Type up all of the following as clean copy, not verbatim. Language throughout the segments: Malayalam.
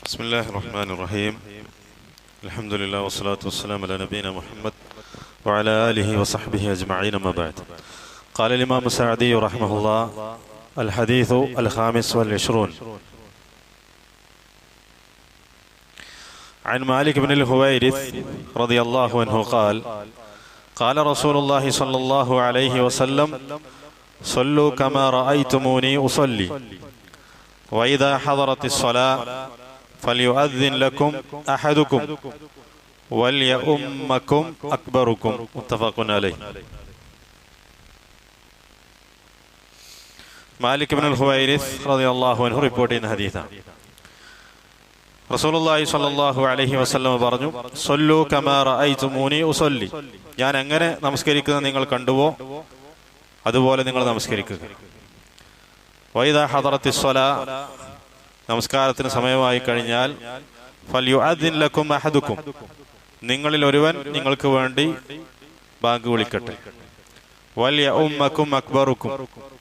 بسم الله الرحمن الرحيم. الحمد لله والصلاة والسلام على نبينا محمد وعلى آله وصحبه أجمعين. ما بعد. قال الإمام السعدي رحمه الله: الحديث الخامس والعشرون عن مالك بن الهويرث رضي الله عنه قال: قال رسول الله صلى الله عليه وسلم: صلوا كما رأيتموني أصلي، وإذا حضرت الصلاة فليؤذن لكم أحدكم وليؤمكم أكبركم. متفق عليه. മാലിക് ഇബ്നുൽ ഹുവൈരിസ് റളിയല്ലാഹു അൻഹു റിപ്പോർട്ട് ചെയ്യുന്ന ഹദീസാണ്. റസൂലുള്ളാഹി സ്വല്ലല്ലാഹു അലൈഹി വസല്ലം പറഞ്ഞു: സല്ലു കമാ റഅയ്തുമൂനി ഉസല്ലി, ഞാൻ എങ്ങനെ നമസ്കരിക്കുന്നത് നിങ്ങൾ കണ്ടുവോ അതുപോലെ നിങ്ങൾ നമസ്കരിക്കുക. വഇദാ ഹദറത്തിസ് സ്വലാ, നമസ്കാരത്തിന് സമയമായി കഴിഞ്ഞാൽ ഫൽയുഅദ്ദിൻ ലക്കും അഹദുക്കും, നിങ്ങളിൽ ഒരുവൻ നിങ്ങൾക്ക് വേണ്ടി ബാങ്ക് വിളിക്കട്ടെ. വൽയഉമ്മക്കും അക്ബറുക്കും,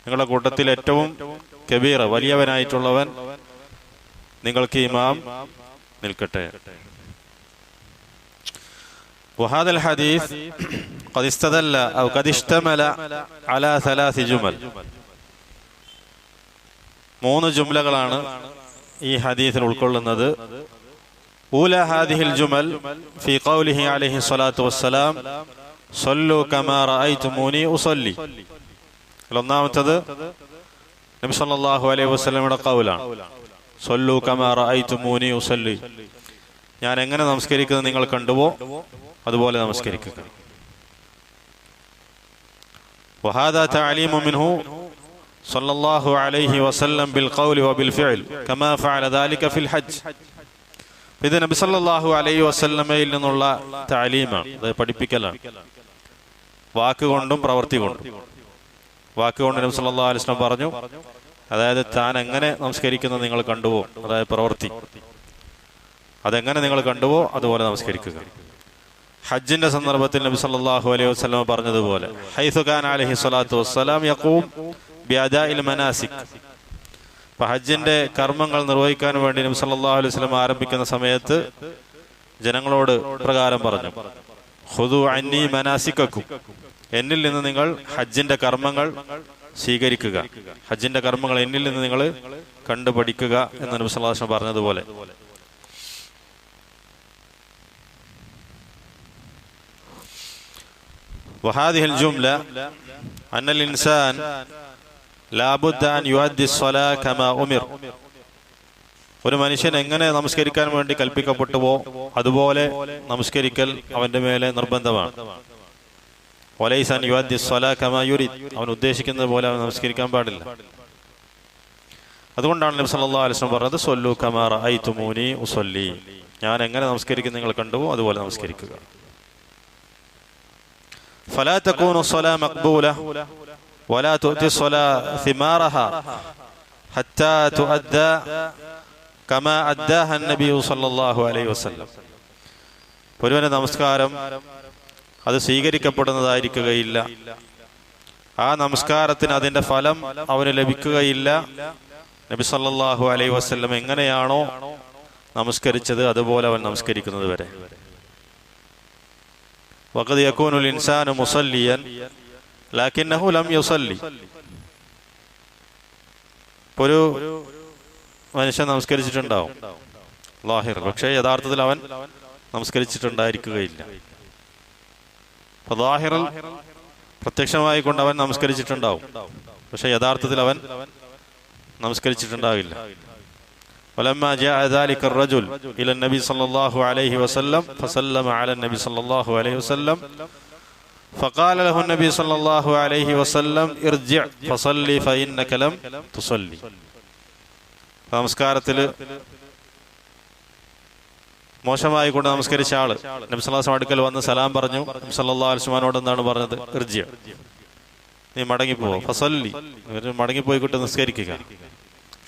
നിങ്ങളുടെ കൂട്ടത്തിൽ ഏറ്റവും കബീർ വലിയവനായിട്ടുള്ളവൻ നിങ്ങൾക്ക് ഇമാം നിൽക്കട്ടെ. വഹാദൽ ഹദീസ് ഖദ് ഇസ്തദല്ല ഔ ഖദ് ഇശ്തമല അലാ സലാസി ജുമൽ, മൂന്ന് ജുംലകളാണ് ഈ ഹദീസിൽ ഉൾക്കൊള്ളുന്നത്. ഊല ഹാദിഹിൽ ജുമൽ ഫീ ഖൗലിഹി അലൈഹി സ്വലാത്തു വസ്സലാം സല്ലു കമാ റഅയ്തുമൂനി ഉസല്ലി. ഒന്നാമത്തേത് നബി സല്ലല്ലാഹു അലൈഹി വസല്ലമയുടെ ഖൗലാണ്, സല്ലു കമാ റഅയ്തുമൂനി ഉസല്ലി, ഞാൻ എങ്ങനെ നമസ്കരിക്കുന്നത് നിങ്ങൾ കണ്ടുവോ അതുപോലെ നമസ്കരിക്കുക. വഹാദാ തഅലീമു മിൻഹു സല്ലല്ലാഹു അലൈഹി വസല്ലം ബിൽ ഖൗലി വബിൽ ഫിഅൽ കമാ ഫഅല ദാലിക ഫിൽ ഹജ്ജ്. ഇത് നബി സല്ലല്ലാഹു അലൈഹി വസല്ലമയിൽ നിന്നുള്ള തഅലീമാണ്, അത് പഠിപ്പിക്കലാണ്. വാക്കുകൊണ്ടും പ്രവൃത്തി കൊണ്ടും. വാക്കുകൊണ്ട് നബി സല്ലല്ലാഹു അലൈഹി വസല്ലം പറഞ്ഞു, അതായത് താൻ എങ്ങനെ നമസ്കരിക്കുന്നത് നിങ്ങൾ കണ്ടുവോ, അതായത് പ്രവൃത്തി, അതെങ്ങനെ നിങ്ങൾ കണ്ടുവോ അതുപോലെ നമസ്കരിക്കുക. ഹജ്ജിന്റെ സന്ദർഭത്തിൽ നബി സല്ലല്ലാഹു അലൈഹി വസല്ലം പറഞ്ഞതുപോലെ, ഹൈസു കാന അലൈഹി സ്വലാത്തു വസ്സലാം യഖൂം ബിഅദാഇൽ മനാസിക്, ഹജ്ജിന്റെ കർമ്മങ്ങൾ നിർവഹിക്കാൻ വേണ്ടി നബി സല്ലല്ലാഹു അലൈഹി വസല്ലം ആരംഭിക്കുന്ന സമയത്ത് ജനങ്ങളോട് പ്രകാരം പറഞ്ഞു: ഖുദു അന്നി മനാസികക്കും, എന്നിൽ നിന്ന് നിങ്ങൾ ഹജ്ജിന്റെ കർമ്മങ്ങൾ സ്വീകരിക്കുക, ഹജ്ജിന്റെ കർമ്മങ്ങൾ എന്നിൽ നിന്ന് നിങ്ങൾ കണ്ടുപഠിക്കുക എന്ന് നബി സല്ലല്ലാഹു അലൈഹി വസല്ലം പറഞ്ഞതുപോലെ. വഹാദിഹിൽ ജുംല അന്നൽ ഇൻസാൻ ലാബുദ്ദ അൻ യുഅദ്ദി സ്വലാ കമാ ഉമിർ, ഒരു മനുഷ്യൻ എങ്ങനെ നമസ്കരിക്കാൻ വേണ്ടി കൽപ്പിക്കപ്പെട്ടുവോ അതുപോലെ നമസ്കരിക്കൽ അവന്റെ മേലെ നിർബന്ധമാണ്. വലൈസ അൻ യുഅദ്ദി സ്വലാ കമാ യുരിദ്, അവൻ ഉദ്ദേശിക്കുന്നത് പോലെ അവൻ നമസ്കരിക്കാൻ പാടില്ല. അതുകൊണ്ടാണ് നബി സല്ലല്ലാഹു അലൈഹി വസല്ലം പറഞ്ഞത് സല്ലു കമാ റഅയ്തുമൂനി ഉസല്ലി, ഞാൻ എങ്ങനെ നമസ്കരിക്കുന്നത് നിങ്ങൾ കണ്ടുവോ അതുപോലെ നമസ്കരിക്കുക. ഫലാ തകൂനു സ്വലാ മഖ്ബൂല വലാ തുഅതി സ്വലാ സിമാറഹ ഹത്താ തുഅദ്ദാ കമാ അദ്ദാഹ നബി സല്ലല്ലാഹു അലൈഹി വസല്ലം. ഒരുവന്റെ നമസ്കാരം അത് സ്വീകരിക്കപ്പെടുന്നതായിരിക്കുകയില്ല, ആ നമസ്കാരത്തിന് അതിന്റെ ഫലം അവന് ലഭിക്കുകയില്ല നബി സല്ലല്ലാഹു അലൈഹി വസല്ലം എങ്ങനെയാണോ നമസ്കരിച്ചത് അതുപോലെ അവൻ നമസ്കരിക്കുന്നത് വരെ. വഖദ് യകൂനുൽ ഇൻസാനു മുസല്ലിയൻ ലകിന്നഹു ലം യുസല്ലി, ഒരു മനുഷ്യൻ നമസ്കരിച്ചിട്ടുണ്ടാവും ലാഹിർ, പക്ഷേ യഥാർത്ഥത്തിൽ അവൻ നമസ്കരിച്ചിട്ടുണ്ടായിരിക്കുകയില്ല. ലാഹിറിൽ പ്രത്യക്ഷമായി കൊണ്ട് അവൻ നമസ്കരിച്ചിട്ടുണ്ടാവും, പക്ഷെ യഥാർത്ഥത്തിൽ അവൻ നമസ്കരിച്ചിട്ടുണ്ടാവില്ല. ولما جاء ذلك الرجل إلى النبي صلى الله عليه وسلم فسلم على النبي صلى الله عليه وسلم فقال له النبي صلى الله عليه وسلم ارجع فصلي فإنك لم تصلي. നമസ്കാരത്തിൽ മോശമായി കൊണ്ട് നമസ്കരിച്ച ആള് നബി സല്ലല്ലാഹു അലൈഹി വസല്ലം അടുക്കൽ വന്ന് സലാം പറഞ്ഞു. നബി സല്ലല്ലാഹു അലൈഹി വസല്ലമയോട് എന്താണ് പറഞ്ഞത്? ഇർജി, നീ മടങ്ങിപ്പോ, ഫസല്ലി, മടങ്ങിപ്പോയിക്കൊണ്ട് നിസ്കരിക്കുക,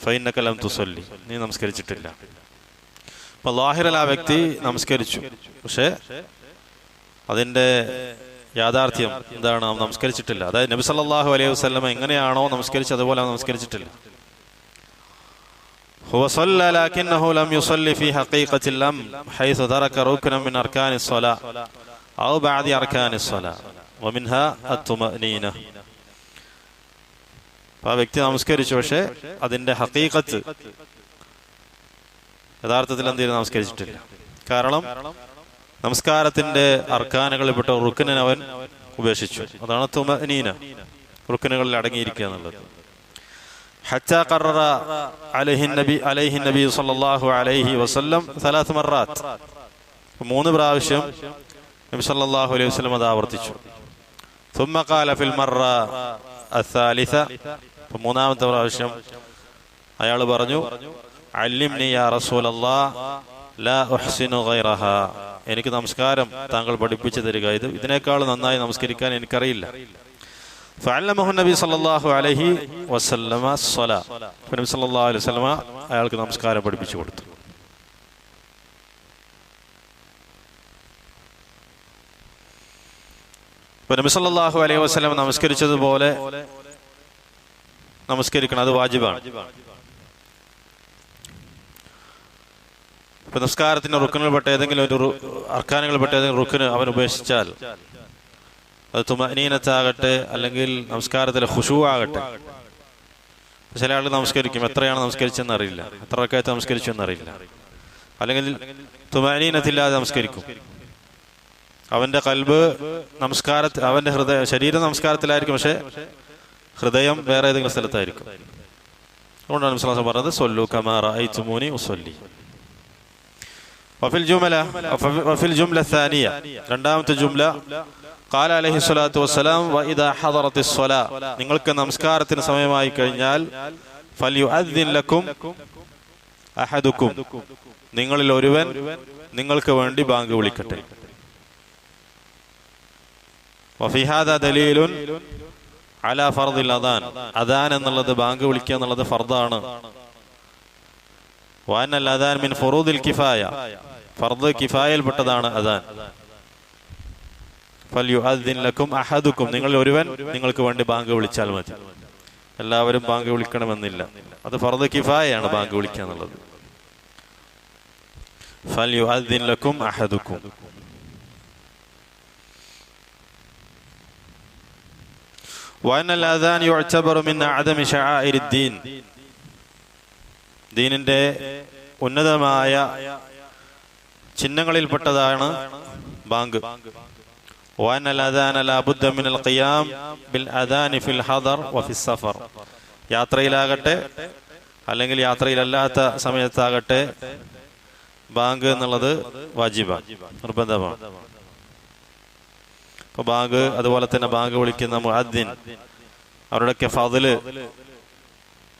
ഫഇന്നക ലം തുസല്ലി, നീ നമസ്കരിച്ചിട്ടില്ല. അപ്പൊ ലാഹിറിൽ ആ വ്യക്തി നമസ്കരിച്ചു, പക്ഷെ അതിന്റെ യാഥാർത്ഥ്യം എന്താണ്? നമസ്കരിച്ചിട്ടില്ല. അതായത് നബി സല്ലല്ലാഹു അലൈഹി വസല്ലം എങ്ങനെയാണോ നമസ്കരിച്ചത് അതുപോലെ നമസ്കരിച്ചിട്ടില്ല. هو صلى لكنه لم يصلي في حقيقة الأمر حيث ترك ركنا من أركان الصلاة أو بعض أركان الصلاة ومنها الطمأنينة. ആ വ്യക്തി നമസ്കരിച്ചു, പക്ഷേ അതിൻ്റെ ഹഖീഖത്ത് യഥാർത്ഥത്തിൽ എന്തെങ്കിലും നമസ്കരിച്ചിട്ടില്ല. കാരണം നമസ്കാരത്തിന്റെ അർക്കാനുകളിൽപ്പെട്ട റുക്കനിനെ അവൻ ഉപേക്ഷിച്ചു. അതാണ് തുമഅനീന, റുക്കനുകളിൽ അടങ്ങിയിരിക്കുക എന്നുള്ളത്. ഹത്താ ഖററ അലൈഹി നബി സല്ലല്ലാഹു അലൈഹി വസല്ലം 3 മററാത്ത്, 3 പ്രാവശ്യം നബി സല്ലല്ലാഹു അലൈഹി വസല്ലം അത് ആവർത്തിച്ചു. ثم قال في المرة الثالثة, മൂന്നാമത്തെ പ്രാവശ്യം അയാൾ പറഞ്ഞു, അല്ലിംനി യാ റസൂലല്ലാഹ് ലാ ഉഹ്സിനു ഗൈറഹാ, എനിക്ക് നമസ്കാരം താങ്കൾ പഠിപ്പിച്ചു തരിക, ഇതിനേക്കാൾ നന്നായി നമസ്കരിക്കാൻ എനിക്കറിയില്ല. ഫഅല്ലമഹു നബി സല്ലല്ലാഹു അലൈഹി വസല്ലമ സ്വലാ, നബി സല്ലല്ലാഹു അലൈഹി വസല്ലമ അയാൾക്ക് നമസ്കാരം പഠിപ്പിച്ചു കൊടുത്തു. നബി സല്ലല്ലാഹു അലൈഹി വസല്ലം നമസ്കരിച്ചതുപോലെ നമസ്കരിക്കണം, അത് വാജിബാണ്. ഇപ്പൊ നമസ്കാരത്തിന്റെ റുക്കനുകൾപ്പെട്ട ഏതെങ്കിലും ഒരു അർക്കാനുകൾപ്പെട്ട ഏതെങ്കിലും റുക്കന് അവൻ ഉപേക്ഷിച്ചാൽ, അത് തുമഅനീനത്താകട്ടെ അല്ലെങ്കിൽ നമസ്കാരത്തിലെ ഖുശൂ ആകട്ടെ. ചില ആളുകൾ നമസ്കരിക്കും, എത്രയാണ് നമസ്കരിച്ചെന്ന് അറിയില്ല, എത്ര റക്അത്ത് നമസ്കരിച്ചു എന്നറിയില്ല, അല്ലെങ്കിൽ തുമഅനീനത്തില്ലാതെ നമസ്കരിക്കും. അവന്റെ ഖൽബ് അവന്റെ ശരീരം നമസ്കാരത്തിലായിരിക്കും, പക്ഷെ ഹൃദയം വേറെ ഏതെങ്കിലും സ്ഥലത്തായിരിക്കും. അതുകൊണ്ടാണ് നബി സ്വല്ലല്ലാഹു അലൈഹി വസല്ലം പറഞ്ഞത്, സല്ലു കമാ റഅയ്തുമൂനി ഉസല്ലി. വഫിൽ ജുംല സാനിയ, രണ്ടാമത്തെ ജുംല, ഖാല അലൈഹി സ്വലാത്തു വസ്സലാം വഇദാ ഹദറത്തിസ് സ്വലാ, നിങ്ങൾക്ക് നമസ്കാരത്തിന് സമയമായി കഴിഞ്ഞാൽ, ഫൽയുഅദ്ദിൻ ലക്കും അഹദുക്കും, നിങ്ങളിൽ ഒരുവൻ നിങ്ങൾക്ക് വേണ്ടി ബാങ്ക് വിളിക്കട്ടെ. വഫി ഹാദാ ദലീലുൻ അലാ ഫർദിൽ അദാൻ, അദാൻ എന്നുള്ളത്, ബാങ്ക് വിളിക്കുക എന്നുള്ളത് ഫർദാണ്. വഅന്നൽ അദാൻ മിൻ ഫുറൂദിൽ കിഫായ, ഫർദ് കിഫായയിൽപ്പെട്ടതാണ് അദാൻ. ഫൽയുഅദ്ദിൻ ലക്കും അഹദുക്കും, നിങ്ങൾ ഒരുവൻ നിങ്ങൾക്ക് വേണ്ടി ബാങ്ക് വിളിച്ചാൽ മതി, എല്ലാവരും ബാങ്ക് വിളിക്കണമെന്നില്ല. അത് ഫർദ് കിഫായയാണ് ബാങ്ക് വിളിക്കുക എന്നുള്ളത്. ഫൽയുഅദ്ദിൻ ലക്കും അഹദുക്കും. വഅന്നൽ അദാൻ യുഅ്തബറു മിൻ അഅദമി ശആഇരിദ്ദീൻ, ദീനിന്റെ ഉന്നതമായ ചിഹ്നങ്ങളിൽപ്പെട്ടതാണ് ബാങ്ക്. വഅന്നൽ അദാന ലാ ബുദ്ദ മിനൽ ഖിയാം ബിൽ അദാനി ഫിൽ ഹദർ വഫിസ് സഫർ, യാത്രയിലാകട്ടെ അല്ലെങ്കിൽ യാത്രയിലല്ലാത്ത സമയത്താകട്ടെ ബാങ്ക് എന്നുള്ളത് വാജിബാണ്, നിർബന്ധമാണ്. ഇപ്പൊ ബാങ്ക്, അതുപോലെ തന്നെ ബാങ്ക് വിളിക്കുന്ന മുഅദ്ദിൻ, അവരുടെയൊക്കെ ഫദ്ല്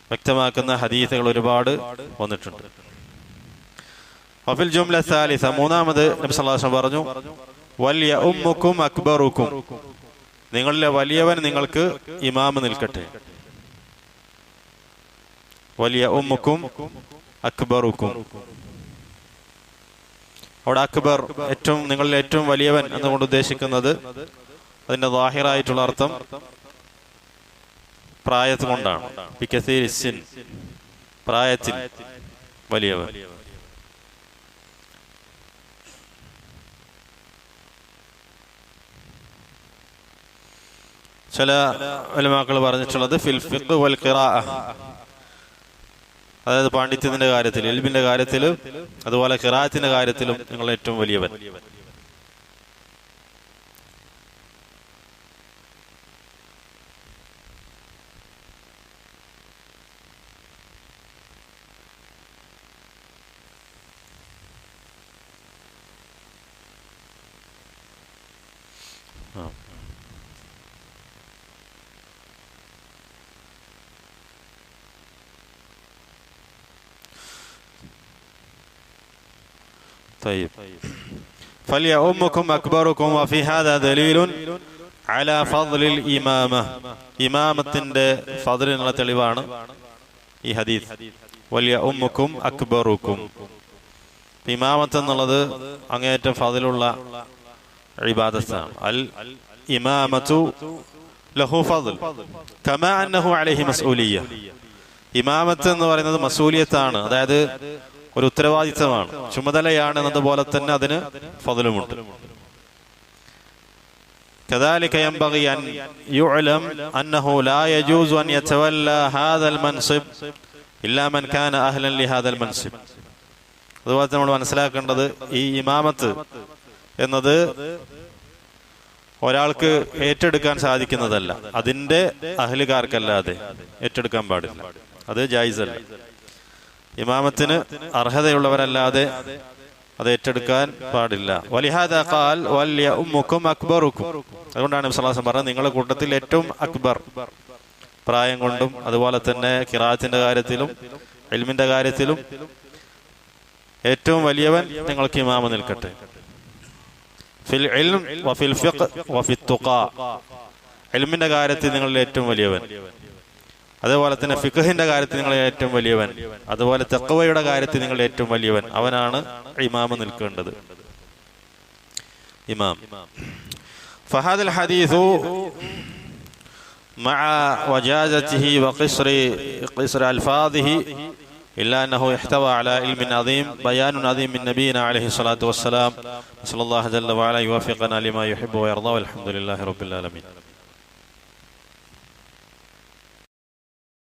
വ്യക്തമാക്കുന്ന ഹദീസുകൾ ഒരുപാട് വന്നിട്ടുണ്ട്. വഫിൽ ജുംല സാലിസ, മൂന്നാമത് നബി സല്ലല്ലാഹു അലൈഹി വസല്ലം പറഞ്ഞു, വൽയഉമ്മുക്കും അക്ബറുക്കും, നിങ്ങളിലെ വലിയവൻ നിങ്ങൾക്ക് ഇമാമ് നിൽക്കട്ടെ. വൽയഉമ്മുക്കും അക്ബറുക്കും, അവിടെ അക്ബർ, ഏറ്റവും, നിങ്ങളിൽ ഏറ്റവും വലിയവൻ എന്നുകൊണ്ട് ഉദ്ദേശിക്കുന്നത് അതിന്റെ ദാഹിറായിട്ടുള്ള അർത്ഥം പ്രായത്ത് കൊണ്ടാണ്. ബികസീരി സിൻ, പ്രായത്തിൽ വലിയവൻ. ചില ഉലമാക്കൾ പറഞ്ഞിട്ടുള്ളത് ഫിൽ ഫിഖ് വൽ ഖിറാഅ, അതായത് പാണ്ഡിത്യത്തിന്റെ കാര്യത്തിൽ, ഇൽമിന്റെ കാര്യത്തിലും അതുപോലെ ഖിറാഅത്തിന്റെ കാര്യത്തിലും നിങ്ങൾ ഏറ്റവും വലിയവൻ. طيب فليؤمكم أكبركم وفي هذا دليل على فضل الإمامة, ഇമാമത്തിന്റെ ഫദ്ലിനുള്ള തെളിവാണ് ഈ ഹദീസ്. വലിയഉമ്മുക്കും അക്ബറുക്കും, ഇമാമത്ത് എന്നുള്ളത് അങ്ങേയറ്റം ഫദ്ലുള്ള ഇബാദത്താണ്. അൽ ഇമാമത്തു ലഹു ഫദ്ൽ കമാ അന്നഹു അലൈഹി മസ്ഊലിയ്യ, ഇമാമത്ത് എന്ന് പറയുന്നത് മസൂലിയത്താണ്, അതായത് ഒരു ഉത്തരവാദിത്തമാണ്, ചുമതലയാണ് എന്നതുപോലെ തന്നെ അതിന് ഫضലുമുണ്ട്. كذلك ينبغي أن يعلم أنه لا يجوز أن يتولى هذا المنصب إلا من كان أهلا لهذا المنصب. അതുപോലെ നമ്മൾ മനസ്സിലാക്കേണ്ടത് ഈ ഇമാമത്ത് എന്നത് ഒരാൾക്ക് ഏറ്റെടുക്കാൻ സാധിക്കുന്നതല്ല, അതിന്റെ അഹ്ലുകാർക്കല്ലാതെ ഏറ്റെടുക്കാൻ പാടില്ല, അത് ജായിസല്ല. ഇമാമത്തിന് അർഹതയുള്ളവരല്ലാതെ അത് ഏറ്റെടുക്കാൻ പാടില്ല. വലിഹാദാ ഖാൽ വൽയഉമ്മുകും അക്ബറുക്കും, അതുകൊണ്ടാണ് നബി സല്ലല്ലാഹു അലൈഹി വസല്ലം പറഞ്ഞത് നിങ്ങളുടെ കൂട്ടത്തിൽ ഏറ്റവും അക്ബർ, പ്രായം കൊണ്ടും അതുപോലെ തന്നെ ഖിറാഅത്തിന്റെ കാര്യത്തിലും ഇൽമിന്റെ കാര്യത്തിലും ഏറ്റവും വലിയവൻ നിങ്ങൾക്ക് ഇമാമ നിൽക്കട്ടെ. ഫിൽ ഇൽം വഫിൽ ഫിഖ് വഫിത് തുഖാ, ഇൽമിന്റെ കാര്യത്തിൽ നിങ്ങളിൽ ഏറ്റവും വലിയവൻ, അതുപോലെ തന്നെ ഫിഖഹിന്റെ കാര്യത്തിൽ നിങ്ങൾ ഏറ്റവും വലിയവൻ, അതുപോലെ തഖ്വയുടെ കാര്യത്തിൽ നിങ്ങൾ ഏറ്റവും വലിയവൻ, അവനാണ് ഇമാമ നിൽക്കേണ്ടത്. ഇമാം ഫഹാദൽ ഹദീസു മഅ വജാസതിഹി വഖസ്ർ അൽഫാദിഹി ഇല്ലാ അന്നഹു ഇഹ്തവ അലാ ഇൽമിൻ അദീം ബയാനുൻ അദീം മിൻ നബിയിന അലൈഹി സ്വലാത്തു വസ്സലാം. സല്ലല്ലാഹു ജല്ല വഅല യുവഫിഖനാ ലിമാ യുഹിബ്ബു വയർദാ വൽഹംദുലില്ലാഹി റബ്ബിൽ ആലമീൻ.